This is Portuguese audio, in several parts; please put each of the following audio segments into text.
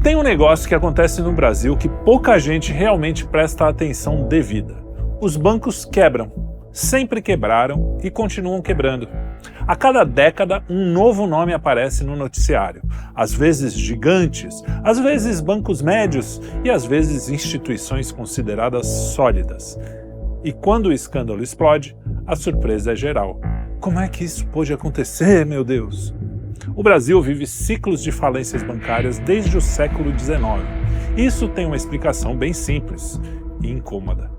Tem um negócio que acontece no Brasil que pouca gente realmente presta atenção devida. Os bancos quebram. Sempre quebraram e continuam quebrando. A cada década, um novo nome aparece no noticiário. Às vezes gigantes, às vezes bancos médios e às vezes instituições consideradas sólidas. E quando o escândalo explode, a surpresa é geral. Como é que isso pôde acontecer, meu Deus? O Brasil vive ciclos de falências bancárias desde o século XIX. Isso tem uma explicação bem simples e incômoda.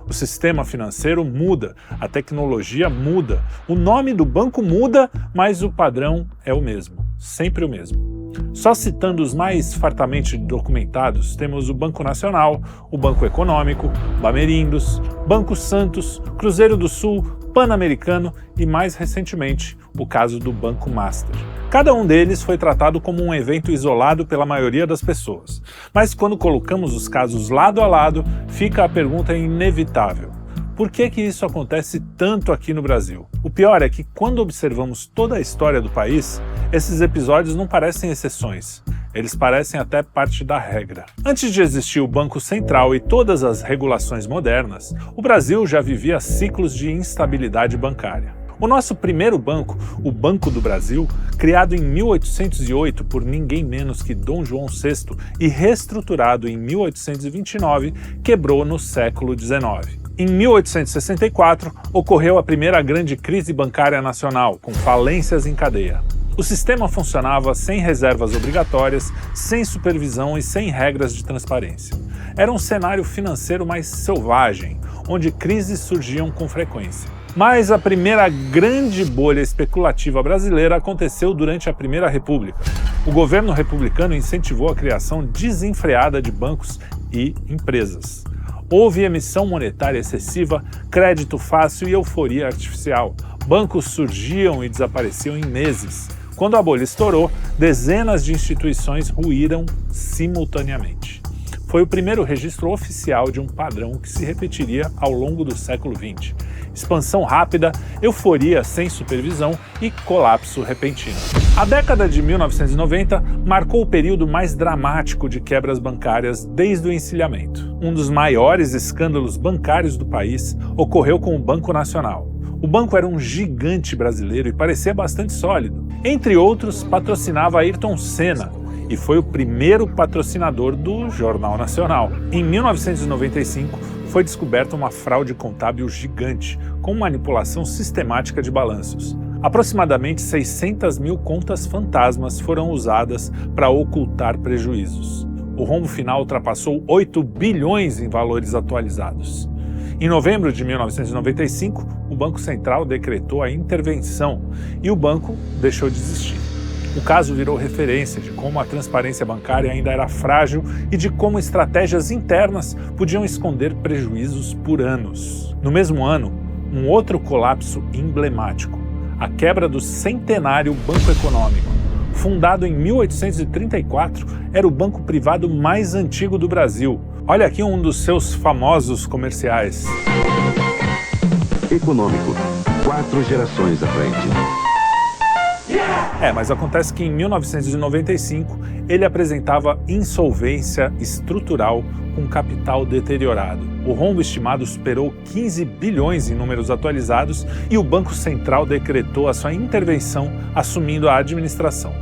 O sistema financeiro muda, a tecnologia muda, o nome do banco muda, mas o padrão é o mesmo, sempre o mesmo. Só citando os mais fartamente documentados, temos o Banco Nacional, o Banco Econômico, Bamerindos, Banco Santos, Cruzeiro do Sul, Pan-Americano e, mais recentemente, o caso do Banco Master. Cada um deles foi tratado como um evento isolado pela maioria das pessoas. Mas quando colocamos os casos lado a lado, fica a pergunta inevitável. Por que isso acontece tanto aqui no Brasil? O pior é que quando observamos toda a história do país, esses episódios não parecem exceções. Eles parecem até parte da regra. Antes de existir o Banco Central e todas as regulações modernas, o Brasil já vivia ciclos de instabilidade bancária. O nosso primeiro banco, o Banco do Brasil, criado em 1808 por ninguém menos que Dom João VI e reestruturado em 1829, quebrou no século XIX. Em 1864, ocorreu a primeira grande crise bancária nacional, com falências em cadeia. O sistema funcionava sem reservas obrigatórias, sem supervisão e sem regras de transparência. Era um cenário financeiro mais selvagem, onde crises surgiam com frequência. Mas a primeira grande bolha especulativa brasileira aconteceu durante a Primeira República. O governo republicano incentivou a criação desenfreada de bancos e empresas. Houve emissão monetária excessiva, crédito fácil e euforia artificial. Bancos surgiam e desapareciam em meses. Quando a bolha estourou, dezenas de instituições ruíram simultaneamente. Foi o primeiro registro oficial de um padrão que se repetiria ao longo do século XX. Expansão rápida, euforia sem supervisão e colapso repentino. A década de 1990 marcou o período mais dramático de quebras bancárias desde o encilhamento. Um dos maiores escândalos bancários do país ocorreu com o Banco Nacional. O banco era um gigante brasileiro e parecia bastante sólido. Entre outros, patrocinava Ayrton Senna e foi o primeiro patrocinador do Jornal Nacional. Em 1995, foi descoberta uma fraude contábil gigante, com manipulação sistemática de balanços. Aproximadamente 600 mil contas fantasmas foram usadas para ocultar prejuízos. O rombo final ultrapassou 8 bilhões em valores atualizados. Em novembro de 1995, o Banco Central decretou a intervenção e o banco deixou de existir. O caso virou referência de como a transparência bancária ainda era frágil e de como estratégias internas podiam esconder prejuízos por anos. No mesmo ano, um outro colapso emblemático, a quebra do centenário Banco Econômico. Fundado em 1834, era o banco privado mais antigo do Brasil. Olha aqui um dos seus famosos comerciais. Econômico, 4 gerações à frente. Mas acontece que em 1995 ele apresentava insolvência estrutural com capital deteriorado. O rombo estimado superou 15 bilhões em números atualizados e o Banco Central decretou a sua intervenção, assumindo a administração.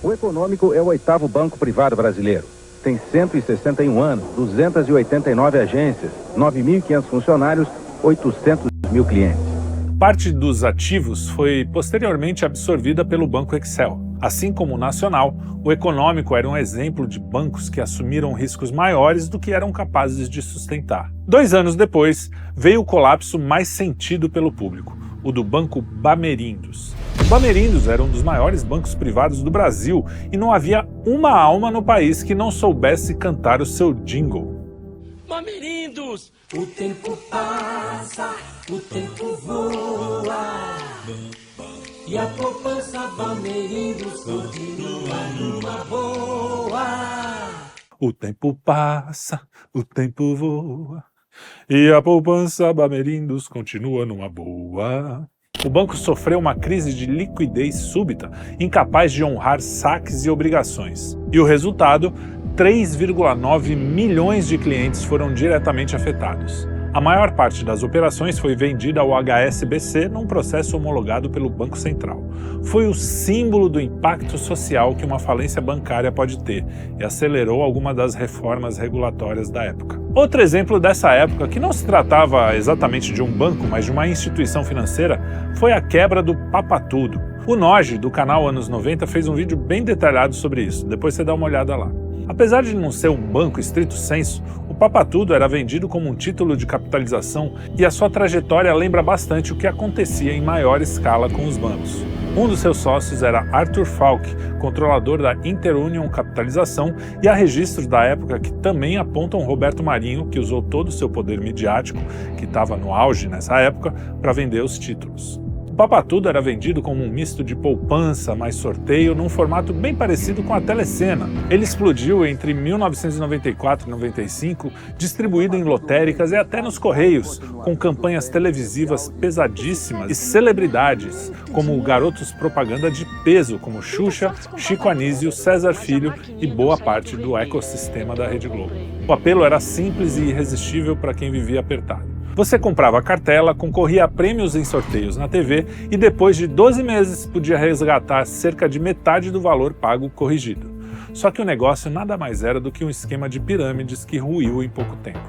O Econômico é o 8º banco privado brasileiro. Tem 161 anos, 289 agências, 9.500 funcionários, 800 mil clientes. Parte dos ativos foi posteriormente absorvida pelo Banco Excel. Assim como o Nacional, o Econômico era um exemplo de bancos que assumiram riscos maiores do que eram capazes de sustentar. 2 anos depois, veio o colapso mais sentido pelo público, o do Banco Bamerindos. O Bamerindos era um dos maiores bancos privados do Brasil e não havia uma alma no país que não soubesse cantar o seu jingle. Bamerindos! O tempo passa, o tempo voa, e a poupança Bamerindos continua numa boa. O tempo passa, o tempo voa, e a poupança Bamerindos continua numa boa. O banco sofreu uma crise de liquidez súbita, incapaz de honrar saques e obrigações. E o resultado? 3,9 milhões de clientes foram diretamente afetados. A maior parte das operações foi vendida ao HSBC num processo homologado pelo Banco Central. Foi o símbolo do impacto social que uma falência bancária pode ter e acelerou alguma das reformas regulatórias da época. Outro exemplo dessa época, que não se tratava exatamente de um banco, mas de uma instituição financeira, foi a quebra do Papatudo. O Noge, do canal Anos 90, fez um vídeo bem detalhado sobre isso, depois você dá uma olhada lá. Apesar de não ser um banco estrito sensu, o Papatudo era vendido como um título de capitalização e a sua trajetória lembra bastante o que acontecia em maior escala com os bancos. Um dos seus sócios era Arthur Falk, controlador da Interunion Capitalização, e há registros da época que também apontam Roberto Marinho, que usou todo o seu poder midiático, que estava no auge nessa época, para vender os títulos. O Papatudo era vendido como um misto de poupança mais sorteio num formato bem parecido com a Telecena. Ele explodiu entre 1994 e 95, distribuído em lotéricas e até nos correios, com campanhas televisivas pesadíssimas e celebridades, como garotos propaganda de peso, como Xuxa, Chico Anísio, César Filho e boa parte do ecossistema da Rede Globo. O apelo era simples e irresistível para quem vivia apertado. Você comprava a cartela, concorria a prêmios em sorteios na TV e depois de 12 meses podia resgatar cerca de metade do valor pago corrigido. Só que o negócio nada mais era do que um esquema de pirâmides que ruiu em pouco tempo.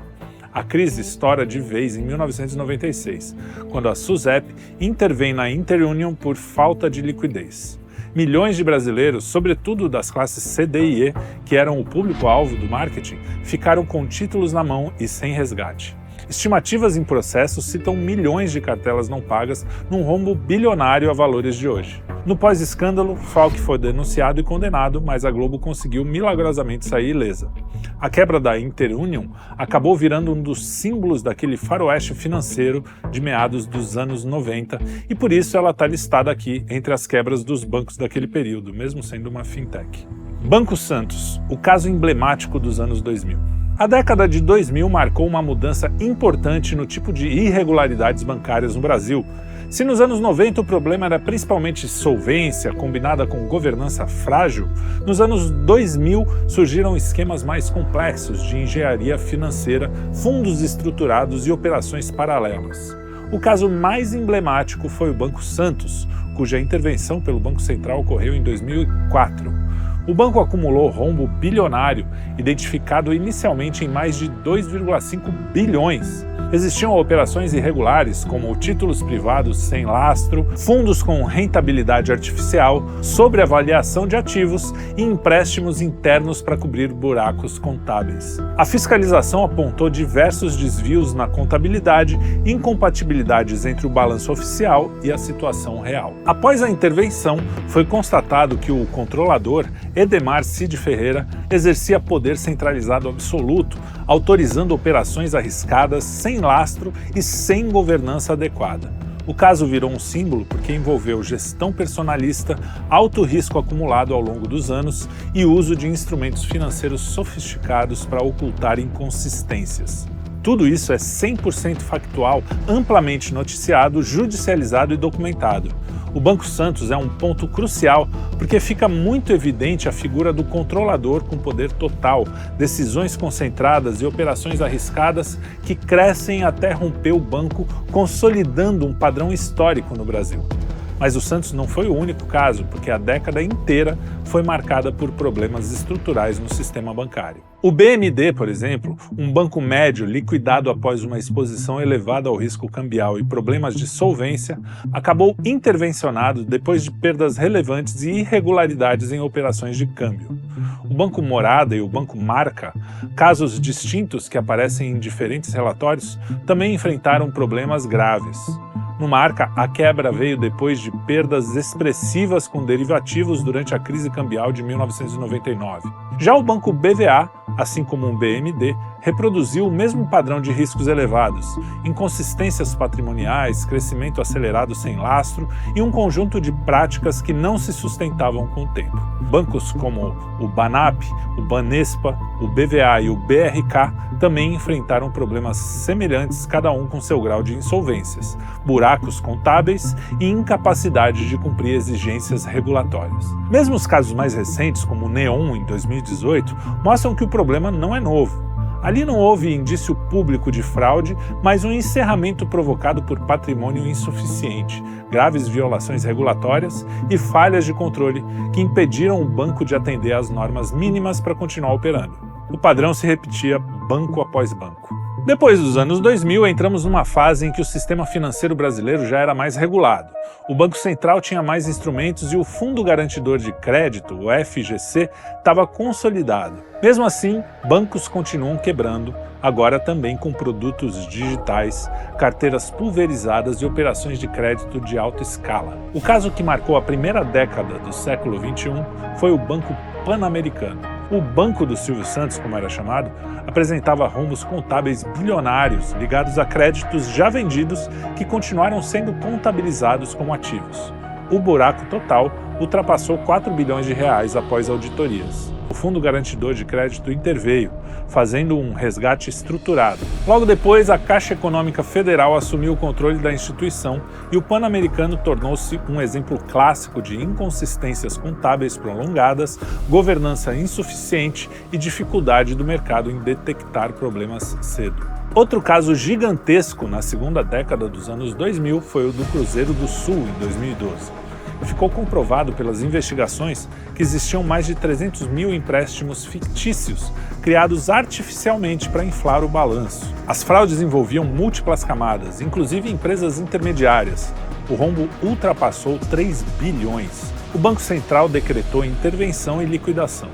A crise estoura de vez em 1996, quando a SUSEP intervém na Interunion por falta de liquidez. Milhões de brasileiros, sobretudo das classes C, D e E, que eram o público-alvo do marketing, ficaram com títulos na mão e sem resgate. Estimativas em processo citam milhões de cartelas não pagas num rombo bilionário a valores de hoje. No pós-escândalo, Falk foi denunciado e condenado, mas a Globo conseguiu milagrosamente sair ilesa. A quebra da Interunion acabou virando um dos símbolos daquele faroeste financeiro de meados dos anos 90 e por isso ela está listada aqui entre as quebras dos bancos daquele período, mesmo sendo uma fintech. Banco Santos, o caso emblemático dos anos 2000. A década de 2000 marcou uma mudança importante no tipo de irregularidades bancárias no Brasil. Se nos anos 90 o problema era principalmente solvência combinada com governança frágil, nos anos 2000 surgiram esquemas mais complexos de engenharia financeira, fundos estruturados e operações paralelas. O caso mais emblemático foi o Banco Santos, cuja intervenção pelo Banco Central ocorreu em 2004. O banco acumulou rombo bilionário, identificado inicialmente em mais de 2,5 bilhões. Existiam operações irregulares, como títulos privados sem lastro, fundos com rentabilidade artificial, sobreavaliação de ativos e empréstimos internos para cobrir buracos contábeis. A fiscalização apontou diversos desvios na contabilidade e incompatibilidades entre o balanço oficial e a situação real. Após a intervenção, foi constatado que o controlador, Edemar Cid Ferreira, exercia poder centralizado absoluto, autorizando operações arriscadas, sem lastro e sem governança adequada. O caso virou um símbolo porque envolveu gestão personalista, alto risco acumulado ao longo dos anos e uso de instrumentos financeiros sofisticados para ocultar inconsistências. Tudo isso é 100% factual, amplamente noticiado, judicializado e documentado. O Banco Santos é um ponto crucial porque fica muito evidente a figura do controlador com poder total, decisões concentradas e operações arriscadas que crescem até romper o banco, consolidando um padrão histórico no Brasil. Mas o Santos não foi o único caso, porque a década inteira foi marcada por problemas estruturais no sistema bancário. O BMD, por exemplo, um banco médio liquidado após uma exposição elevada ao risco cambial e problemas de solvência, acabou intervencionado depois de perdas relevantes e irregularidades em operações de câmbio. O Banco Morada e o Banco Marca, casos distintos que aparecem em diferentes relatórios, também enfrentaram problemas graves. No Marca, a quebra veio depois de perdas expressivas com derivativos durante a crise cambial de 1999. Já o Banco BVA, assim como o BMD, reproduziu o mesmo padrão de riscos elevados, inconsistências patrimoniais, crescimento acelerado sem lastro e um conjunto de práticas que não se sustentavam com o tempo. Bancos como o Banap, o Banespa, o BVA e o BRK também enfrentaram problemas semelhantes, cada um com seu grau de insolvências, buracos contábeis e incapacidade de cumprir exigências regulatórias. Mesmo os casos mais recentes, como o Neon em 2018, mostram que o problema não é novo. Ali não houve indício público de fraude, mas um encerramento provocado por patrimônio insuficiente, graves violações regulatórias e falhas de controle que impediram o banco de atender às normas mínimas para continuar operando. O padrão se repetia banco após banco. Depois dos anos 2000, entramos numa fase em que o sistema financeiro brasileiro já era mais regulado. O Banco Central tinha mais instrumentos e o Fundo Garantidor de Crédito, o FGC, estava consolidado. Mesmo assim, bancos continuam quebrando, agora também com produtos digitais, carteiras pulverizadas e operações de crédito de alta escala. O caso que marcou a primeira década do século XXI foi o Banco Pan-Americano. O Banco do Silvio Santos, como era chamado, apresentava rombos contábeis bilionários ligados a créditos já vendidos que continuaram sendo contabilizados como ativos. O buraco total ultrapassou 4 bilhões de reais após auditorias. O Fundo Garantidor de Crédito interveio, fazendo um resgate estruturado. Logo depois, a Caixa Econômica Federal assumiu o controle da instituição e o Pan-Americano tornou-se um exemplo clássico de inconsistências contábeis prolongadas, governança insuficiente e dificuldade do mercado em detectar problemas cedo. Outro caso gigantesco na segunda década dos anos 2000 foi o do Cruzeiro do Sul, em 2012. Ficou comprovado pelas investigações que existiam mais de 300 mil empréstimos fictícios, criados artificialmente para inflar o balanço. As fraudes envolviam múltiplas camadas, inclusive empresas intermediárias. O rombo ultrapassou 3 bilhões. O Banco Central decretou intervenção e liquidação.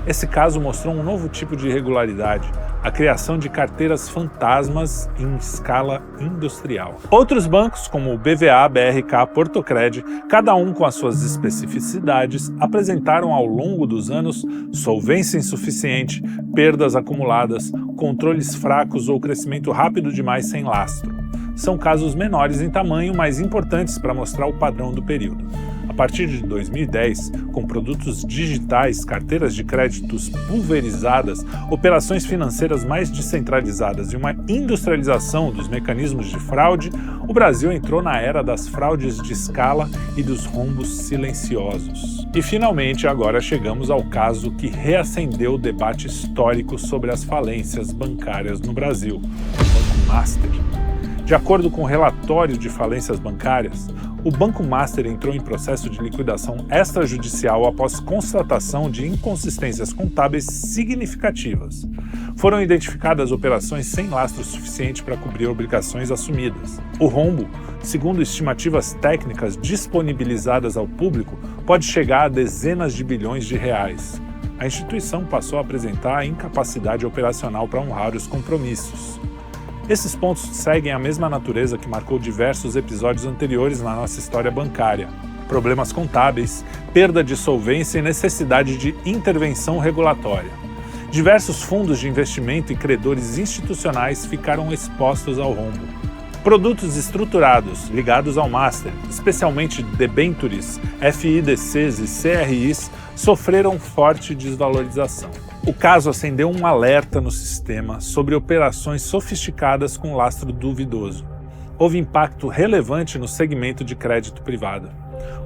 Esse caso mostrou um novo tipo de irregularidade, a criação de carteiras fantasmas em escala industrial. Outros bancos, como o BVA, BRK, Portocred, cada um com as suas especificidades, apresentaram ao longo dos anos solvência insuficiente, perdas acumuladas, controles fracos ou crescimento rápido demais sem lastro. São casos menores em tamanho, mas importantes para mostrar o padrão do período. A partir de 2010, com produtos digitais, carteiras de créditos pulverizadas, operações financeiras mais descentralizadas e uma industrialização dos mecanismos de fraude, o Brasil entrou na era das fraudes de escala e dos rombos silenciosos. E finalmente agora chegamos ao caso que reacendeu o debate histórico sobre as falências bancárias no Brasil, o Banco Master. De acordo com o relatório de falências bancárias, o Banco Master entrou em processo de liquidação extrajudicial após constatação de inconsistências contábeis significativas. Foram identificadas operações sem lastro suficiente para cobrir obrigações assumidas. O rombo, segundo estimativas técnicas disponibilizadas ao público, pode chegar a dezenas de bilhões de reais. A instituição passou a apresentar a incapacidade operacional para honrar os compromissos. Esses pontos seguem a mesma natureza que marcou diversos episódios anteriores na nossa história bancária. Problemas contábeis, perda de solvência e necessidade de intervenção regulatória. Diversos fundos de investimento e credores institucionais ficaram expostos ao rombo. Produtos estruturados ligados ao Master, especialmente debêntures, FIDCs e CRIs, sofreram forte desvalorização. O caso acendeu um alerta no sistema sobre operações sofisticadas com lastro duvidoso. Houve impacto relevante no segmento de crédito privado.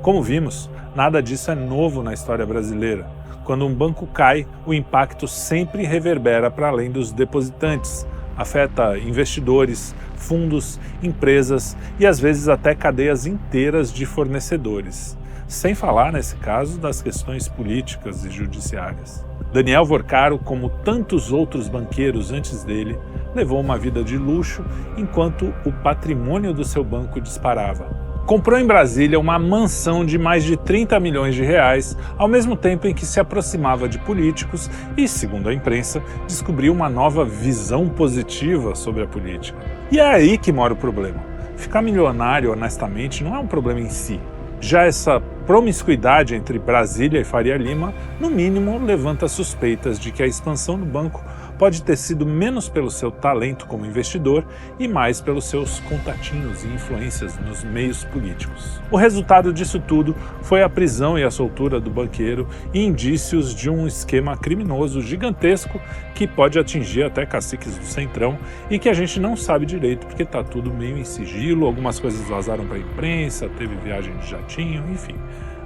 Como vimos, nada disso é novo na história brasileira. Quando um banco cai, o impacto sempre reverbera para além dos depositantes. Afeta investidores, fundos, empresas e às vezes até cadeias inteiras de fornecedores. Sem falar, nesse caso, das questões políticas e judiciárias. Daniel Vorcaro, como tantos outros banqueiros antes dele, levou uma vida de luxo enquanto o patrimônio do seu banco disparava. Comprou em Brasília uma mansão de mais de 30 milhões de reais, ao mesmo tempo em que se aproximava de políticos e, segundo a imprensa, descobriu uma nova visão positiva sobre a política. E é aí que mora o problema. Ficar milionário, honestamente, não é um problema em si. Já essa promiscuidade entre Brasília e Faria Lima, no mínimo, levanta suspeitas de que a expansão do banco pode ter sido menos pelo seu talento como investidor e mais pelos seus contatinhos e influências nos meios políticos. O resultado disso tudo foi a prisão e a soltura do banqueiro e indícios de um esquema criminoso gigantesco que pode atingir até caciques do Centrão e que a gente não sabe direito porque está tudo meio em sigilo, algumas coisas vazaram para a imprensa, teve viagem de jatinho, enfim.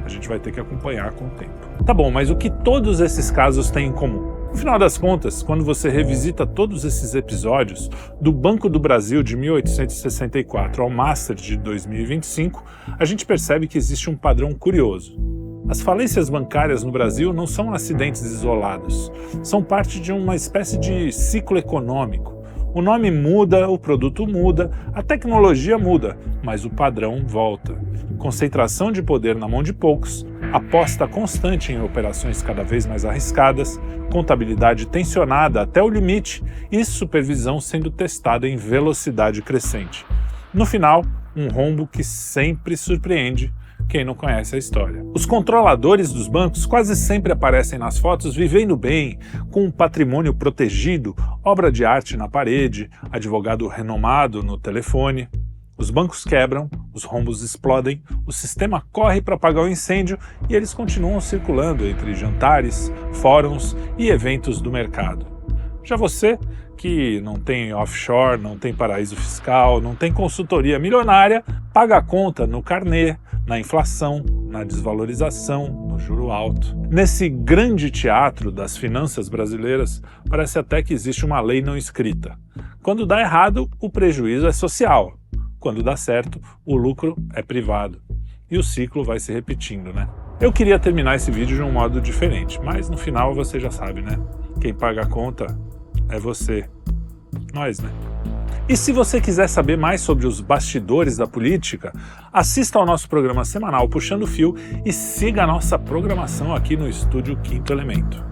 A gente vai ter que acompanhar com o tempo. Tá bom, mas o que todos esses casos têm em comum? No final das contas, quando você revisita todos esses episódios, do Banco do Brasil de 1864 ao Master de 2025, a gente percebe que existe um padrão curioso. As falências bancárias no Brasil não são acidentes isolados, são parte de uma espécie de ciclo econômico. O nome muda, o produto muda, a tecnologia muda, mas o padrão volta. Concentração de poder na mão de poucos, aposta constante em operações cada vez mais arriscadas, contabilidade tensionada até o limite e supervisão sendo testada em velocidade crescente. No final, um rombo que sempre surpreende quem não conhece a história. Os controladores dos bancos quase sempre aparecem nas fotos vivendo bem, com um patrimônio protegido, obra de arte na parede, advogado renomado no telefone. Os bancos quebram, os rombos explodem, o sistema corre para apagar o incêndio e eles continuam circulando entre jantares, fóruns e eventos do mercado. Já você, que não tem offshore, não tem paraíso fiscal, não tem consultoria milionária, paga a conta no carnê, na inflação, na desvalorização, no juro alto. Nesse grande teatro das finanças brasileiras, parece até que existe uma lei não escrita. Quando dá errado, o prejuízo é social. Quando dá certo, o lucro é privado. E o ciclo vai se repetindo, né? Eu queria terminar esse vídeo de um modo diferente, mas no final você já sabe, né? Quem paga a conta é você. Nós, né? E se você quiser saber mais sobre os bastidores da política, assista ao nosso programa semanal Puxando o Fio e siga a nossa programação aqui no Estúdio Quinto Elemento.